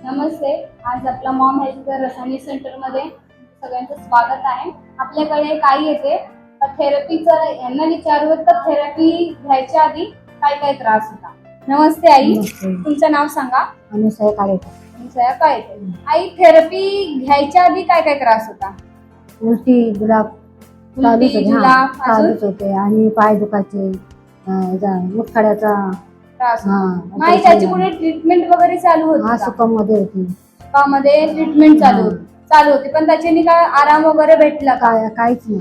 नमस्ते. आज आपला Maugham health care Rasayani centre मध्ये सगळ्यांचं स्वागत आहे. आपल्याकडे काय येते थेरपीचं यांना विचारूयात तर थेरपी घ्यायच्या आधी काय काय त्रास होता. नमस्ते आई. नमस्ते. तुमचं नाव सांगा. अनुसया काळेकर. अनुसया काळेकर. आई, थेरपी घ्यायच्या आधी काय काय त्रास होता. उलटी जुलाब चालूच होते आणि पाय दुखायचे, मुतखड्याचा त्रास होता. नाही त्याची कुठे ट्रीटमेंट वगैरे चालू होती. सुकम मध्ये होती. मध्ये ट्रीटमेंट चालू होती पण त्याच्यानी काय आराम वगैरे भेटला का. काहीच नाही.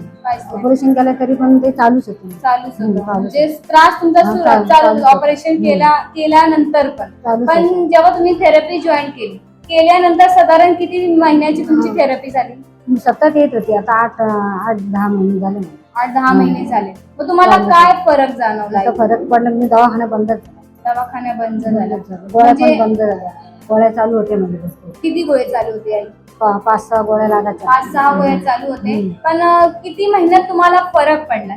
ऑपरेशन केलं तरी पण ते चालूच होते. म्हणजे त्रास तुमचा चालू ऑपरेशन केल्यानंतर पण जेव्हा तुम्ही थेरपी जॉईन केल्यानंतर साधारण किती महिन्याची तुमची थेरपी झाली. सतत येत होती. आता 8-10 महिने झाले. 8-10 महिने झाले. मग तुम्हाला काय फरक जाणवला. फरक पडला म्हणजे दवाखाना बंद झाला. गोळ्या पण बंद झाल्या. गोळ्या चालू होते म्हणजे. किती गोळे चालू होते आई. 5-6 गोळ्या लागायच्या. 5-6 गोळे चालू होते. पण किती महिन्यात तुम्हाला फरक पडला.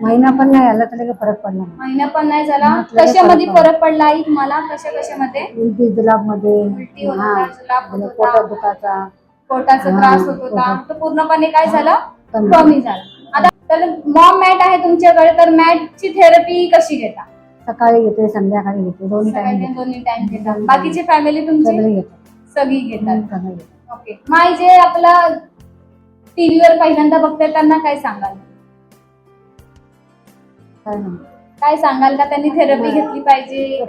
महिना पण नाही झाला तर फरक पडला. महिना पण नाही झाला. कशामध्ये फरक पडला आई तुम्हाला. कशामध्ये. उलटी जुलाब मध्ये, उलटी होत पोटात दुखायचा, पोटाचा त्रास होत होता. तो पूर्णपणे काय झाला कमी झाला. आता तर मॉम मॅट आहे तुमच्याकडे, तर मॅटची थेरपी कशी घेता. सकाळी घेते, संध्याकाळी घेते, दोन्ही टाइम घेतात. बाकीची फॅमिली तुमची सगळी घेतात. ओके. माई जे आपला टीव्हीवर पहिल्यांदा बघतात त्यांना काय सांगाल. काय सांगाल का त्यांनी थेरपी घेतली पाहिजे.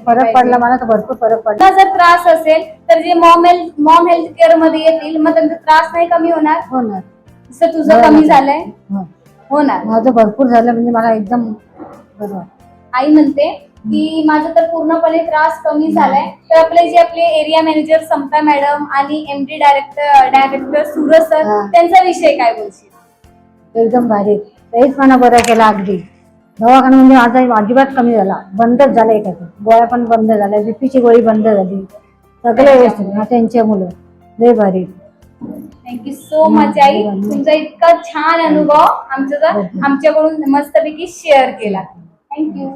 फरक पडला मला तर भरपूर फरक पडला. जर त्रास असेल तर जे मॉम हेल्थ केअर मध्ये येतील मग त्यांचा त्रास नाही कमी होणार. जसं तुझं कमी झालंय होणार. माझं भरपूर झालं म्हणजे मला एकदम बरोबर. आई म्हणते की माझा तर पूर्णपणे त्रास कमी झालाय. तर आपले एरिया मॅनेजर समता मॅडम आणि एमडी डायरेक्टर सूरज सर त्यांचा विषय काय बोलशील. एकदम भारी. तेच मला बरं केलं. अगदी दवाखाना म्हणजे माझा अजिबात कमी झाला. बंदच झालं. एकाच गोळ्या पण बंद झाल्या. बीपीची गोळी बंद झाली. सगळे व्यवस्थित. त्यांच्या मुलं लय भारी. Thank you so much I. तुमचा इतका छान अनुभव आमच्याकडून मस्तपैकी शेअर केला. थँक्यू.